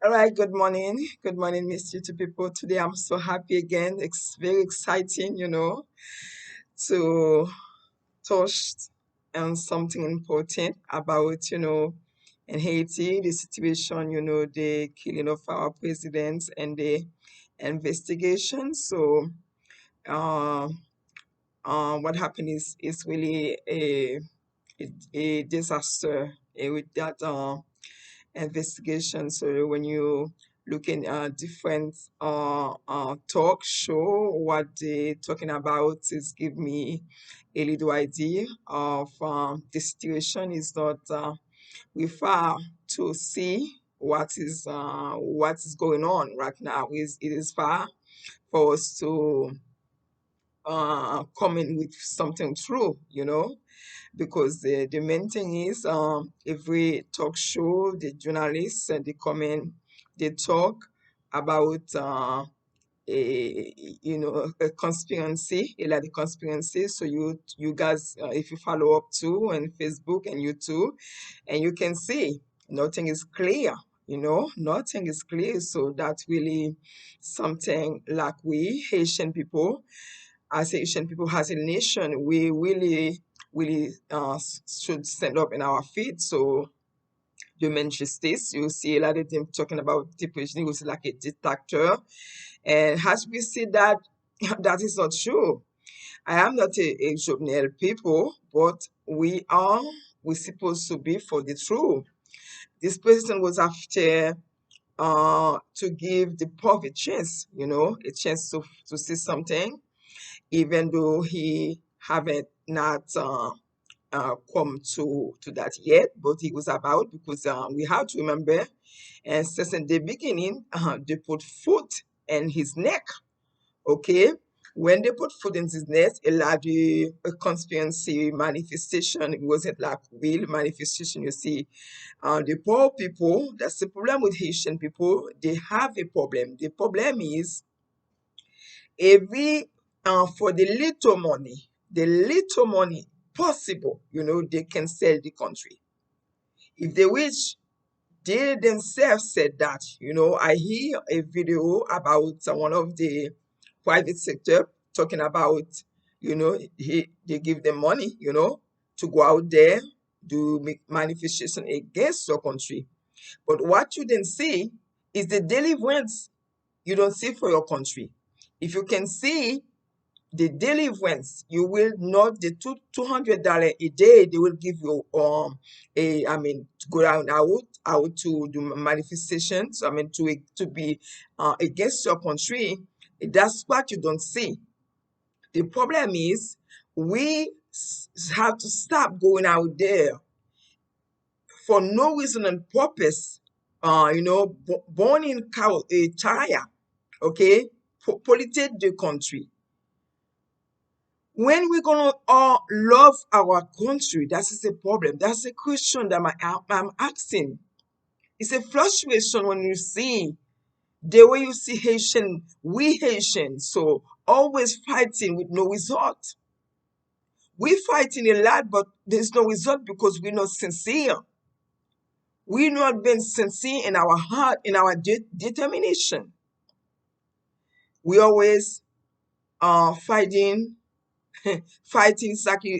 All right, good morning. Good morning, Miss YouTube people. Today I'm so happy again. It's very exciting, to touch on something important about, in Haiti, the situation, the killing of our presidents and the investigation. Uh, what happened is really a disaster with that. Investigation. So when you looking at different talk show, what they talking about is give me a little idea of the situation is not we far to see what is going on right now. Is it is far for us to come in with something true, because the main thing is every talk show the journalists and they come in, they talk about a a conspiracy, a lot of conspiracy. So you guys, if you follow up too on Facebook and YouTube, and you can see nothing is clear, nothing is clear. So that's really something like we Haitian people, as Asian people, as a nation, we really should stand up in our feet. So human justice, you see a lot of them talking about the president was like a dictator, and as we see that, that is not true. I am not a juvenile people, but we supposed to be for the truth. This president was after to give the poor a chance, a chance to see something, even though he haven't not come to that yet, but he was about, because we have to remember, and since in the beginning, they put foot in his neck. Okay, when they put foot in his neck, a lot of a conspiracy manifestation. It wasn't like real manifestation. You see, the poor people. That's the problem with Haitian people. They have a problem. The problem is every for the little money possible, they can sell the country if they wish. They themselves said that. I hear a video about one of the private sector talking about, they give them money, to go out there, do make manifestation against your country. But what you then see is the deliverance you don't see for your country. If you can see the deliverance, you will not the $200 a day they will give you a I mean to go out to do manifestations, to be against your country. That's what you don't see. The problem is we have to stop going out there for no reason and purpose, born in China, okay, politic the country. When we're gonna love our country, that is a problem. That's a question that I'm asking. It's a frustration when you see the way you see Haitian, we Haitians, so always fighting with no result. We fighting a lot, but there's no result because we're not sincere. We not been sincere in our heart, in our determination. We always fighting, fighting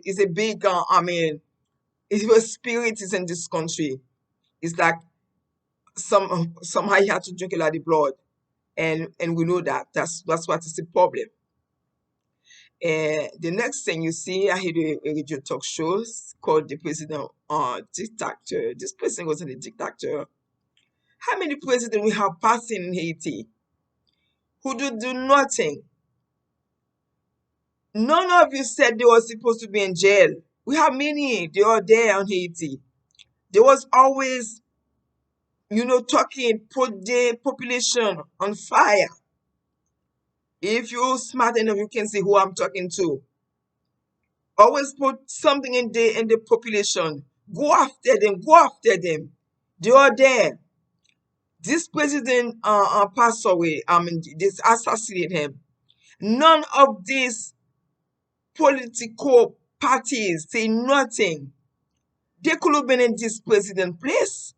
is a big. If your spirit is in this country, it's like somehow you have to drink a lot of blood, and we know that that's what is the problem. And the next thing you see, I hear a radio talk shows called the president dictator. This president wasn't a dictator. How many presidents we have passing in Haiti who do nothing? None of you said they were supposed to be in jail. We have many. They are there in Haiti. There was always, talking, put the population on fire. If you're smart enough, you can see who I'm talking to. Always put something in the population. Go after them. Go after them. They are there. This president passed away. This assassinated him. None of these political parties say nothing. They could have been in this president place.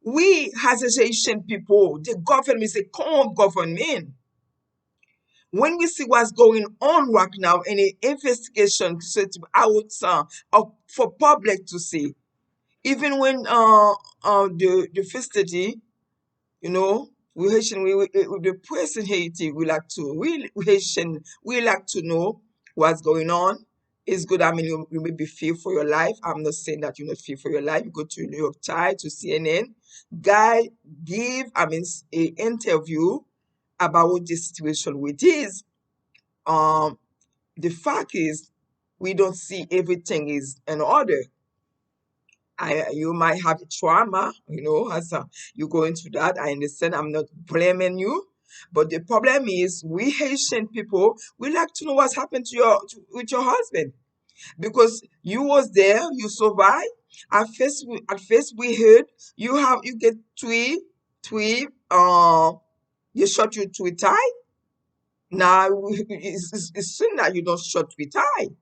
We as Haitian people, the government is a calm government. When we see what's going on right now in an investigation out for public to see, even when the festivity, you know, we Haitian, the press in Haiti, we Haitian, we like to know what's going on. It's good. I mean, you may be fear for your life. I'm not saying that you not fear for your life. You go to New York Times, to CNN. Guy give, I mean, a interview about what the situation with is. Um, the fact is, we don't see everything is in order. You might have trauma, as you go into that. I understand. I'm not blaming you, but the problem is, we Haitian people, we like to know what's happened with your husband, because you was there, you survived. At first we heard you get three. You shot you three times. Now it's soon that you don't shot three times.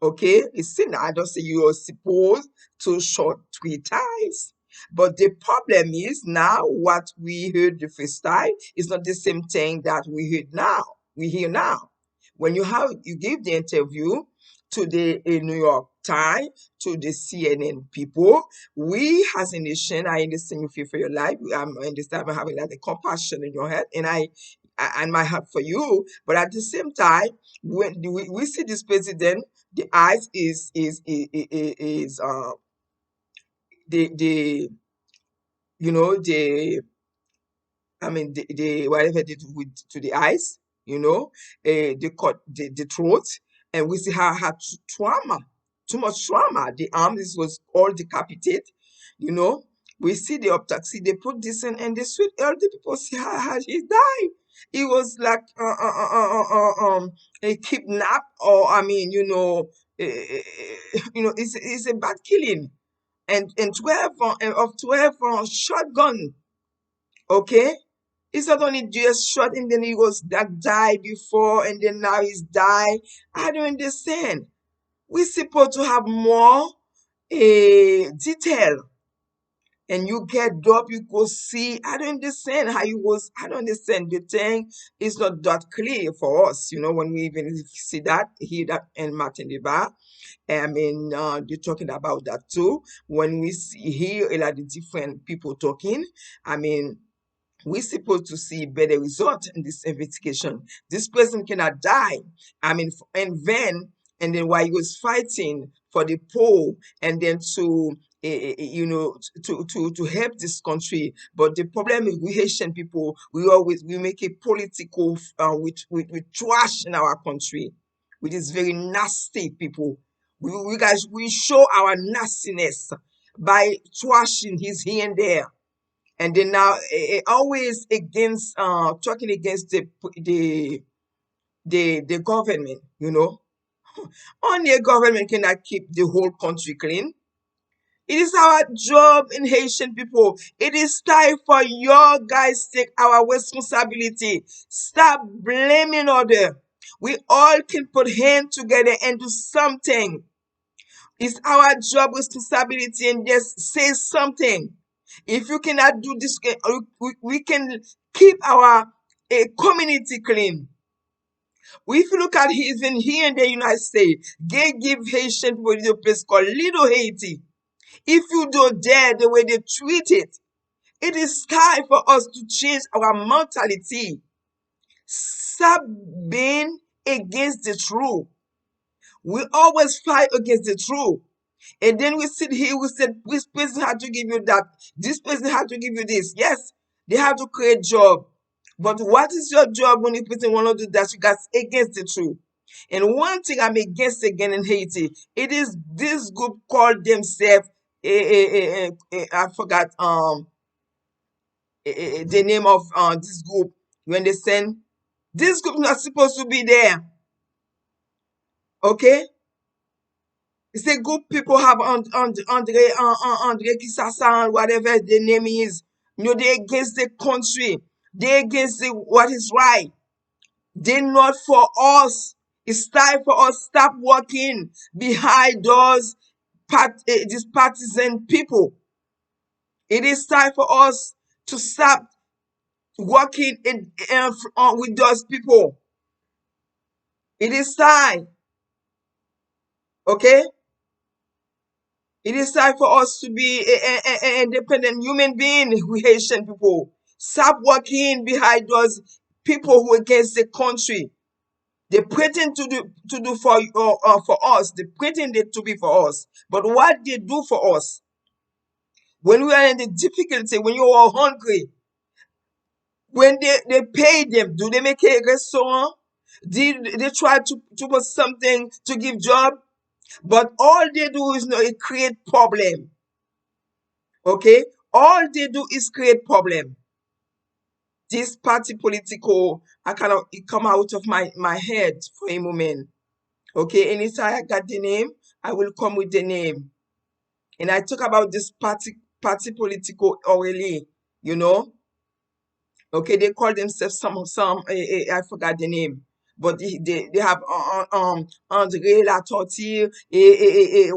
Okay, it's still I don't say you are supposed to shot three times. But the problem is now what we heard the first time is not the same thing that we heard now. We hear now. When you give the interview to the New York Times, to the CNN people, we as a nation, I understand you fear for your life. I understand I'm having that compassion in your head, and my heart for you. But at the same time, when we see this president, the eyes is the the I mean the whatever they do with to the eyes, they cut the throat, and we see her had trauma, too much trauma. The arms was all decapitated, you know. We see the autopsy, they put this in, and the sweet elder people see how he died. It was like a kidnap, or I mean, it's a bad killing, and 12 of 12 shotgun. Okay, it's not only just shot and then he was that died before and then now he's died. I don't understand. We're supposed to have more detail. And you get up, you go see. I don't understand how you was. I don't understand. The thing is not that clear for us, when we even see that, hear that, and Martin the bar. I mean, they're talking about that too. When we hear a lot of different people talking, I mean, we're supposed to see better result in this investigation. This person cannot die. I mean, in vain, and then while he was fighting for the poor, and then to help this country. But the problem is, we Haitian people, we make a political with trash in our country, with this very nasty people. We guys, we show our nastiness by trashing his here and there, and then now always against talking against the government. Only a government cannot keep the whole country clean. It is our job in Haitian people. It is time for your guys to take our responsibility. Stop blaming other. We all can put hands together and do something. It's our job responsibility, and just say something. If you cannot do this, we can keep our community clean. If you look at even here in the United States, they give Haitian people a place called Little Haiti. If you do dare the way they treat it, it is time for us to change our mentality. Stop being against the truth. We always fight against the truth. And then we sit here, we said, this person had to give you that. This person had to give you this. Yes, they have to create job. But what is your job when you person want to do that? You guys against the truth. And one thing I'm against again in Haiti, it is this group called themselves, I forgot the name of this group. You understand? This group not supposed to be there. Okay? It's a good people have Andre Kisasa, whatever the name is. They're against the country. They're against what is right. They're not for us. It's time for us stop working behind those these partisan people. It is time for us to stop working with those people. It is time, okay? It is time for us to be an independent human being, we Haitian people. Stop working behind those people who against the country. They pretend to do for us. They pretended to be for us. But what they do for us when we are in the difficulty, when you are hungry, when they pay them, do they make a restaurant? Did they try to put something to give job? But all they do is create problem. Okay? All they do is create problem. This party political, I cannot it come out of my head for a moment. Okay, anytime I got the name, I will come with the name. And I talk about this party political orally, you know. Okay, they call themselves I forgot the name. But they have Andre La Tortille, a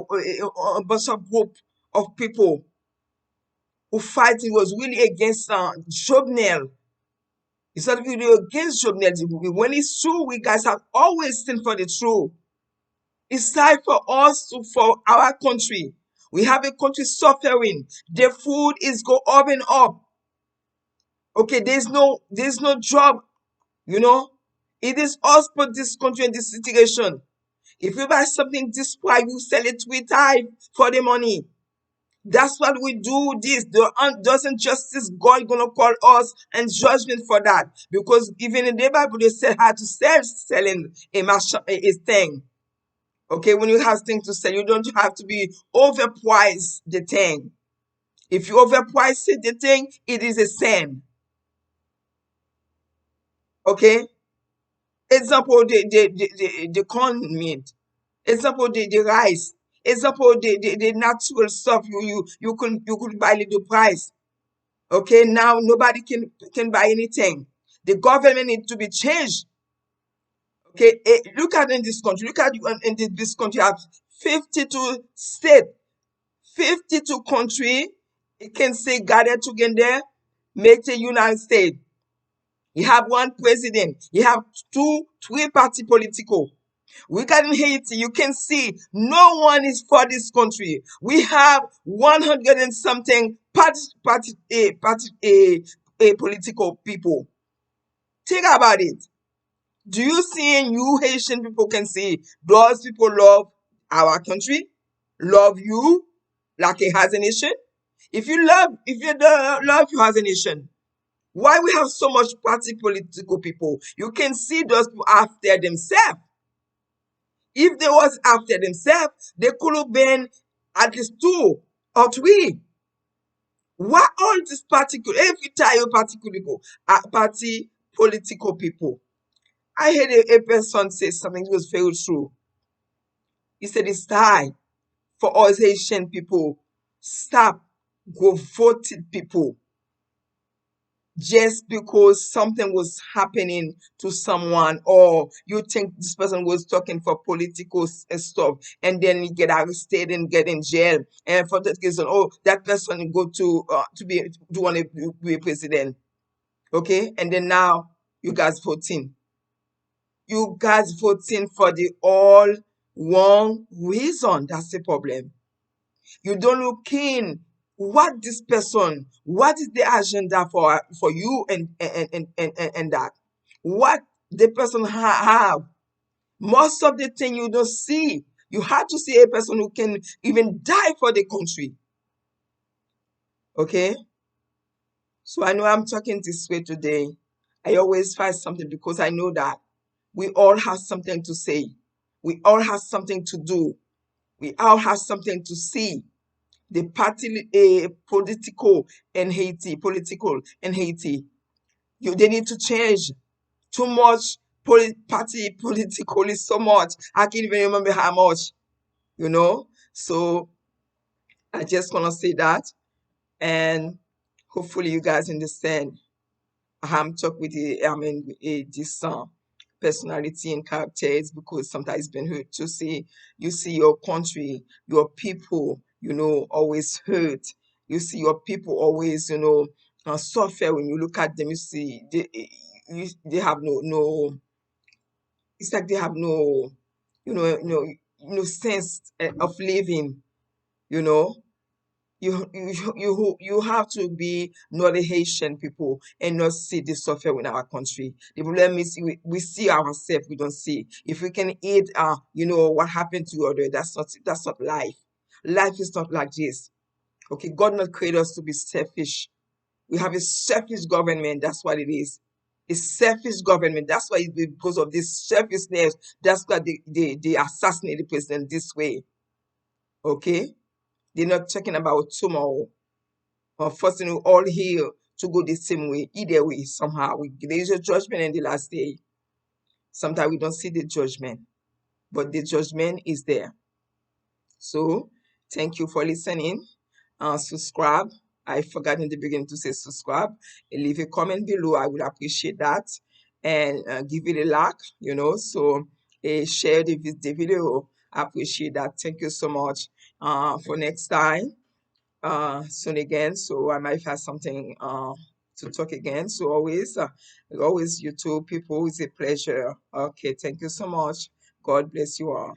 bunch of group of people who fighting was really against Jovenel. It's not really against Jovenel. When it's true, we guys have always stand for the truth. It's time for us for our country. We have a country suffering. The food is go up and up. Okay, there's no job, you know. It is us put this country in this situation. If you buy something this price, you sell it 3 times for the money. That's what we do. This doesn't justice God gonna call us and judgment for that? Because even in the Bible they said how to selling a thing. Okay, when you have things to sell, you don't have to be overprice the thing. If you overprice it, the thing, it is a sin. Okay? Example, the corn meat. Example, the rice. Example, the natural stuff you could buy little price. Okay, now nobody can buy anything. The government needs to be changed. Okay, look at in this country. Look at you in this country. You have 52 states, 52 country. It can say gathered together, make the United States. You have one president. You have two, three party political. We got in Haiti, you can see no one is for this country. We have 100 and something political people. Think about it. Do you see you Haitian people can see those people love our country, love you like a has a nation? If you don't love you as a nation, why we have so much party political people? You can see those people after themselves. If they was after themselves, they could have been at least two or three. Why all these particular every time party political people? I heard a person say something that was very true. He said it's time for us Haitian people stop go voting people just because something was happening to someone, or you think this person was talking for political stuff, and then you get arrested and get in jail, and for that reason, oh, that person go to want to be a president. Okay, and then now you guys voting for the all wrong reason. That's the problem. You don't look in what is the agenda for you and that. What the person have. Most of the thing you don't see. You have to see a person who can even die for the country. Okay? So I know I'm talking this way today. I always find something because I know that we all have something to say. We all have something to do. We all have something to see. The party political in Haiti. They need to change. Too much party political is so much. I can't even remember how much, you know. So I just wanna say that, and hopefully you guys understand. I'm talk with this personality and characters because sometimes it's been hurt to see you see your country, your people, always hurt, You see your people always, suffer. When you look at them, you see they have no. It's like they have no, sense of living. You know, you have to be not a Haitian people and not see the suffer in our country. The problem is we see ourselves, we don't see. If we can eat, what happened to other, that's not life. Life is not like this. Okay, God not created us to be selfish. We have a selfish government. That's what it is. A selfish government. That's why because of this selfishness. That's why they assassinate the president this way. Okay, they're not talking about tomorrow or forcing we all here to go the same way. Either way, somehow there is a judgment in the last day. Sometimes we don't see the judgment, but the judgment is there. So thank you for listening. Subscribe. I forgot in the beginning to say subscribe. Leave a comment below. I would appreciate that. And give it a like, So share the video. I appreciate that. Thank you so much. For next time, soon again. So I might have something to talk again. So always, you two people, it's a pleasure. Okay, thank you so much. God bless you all.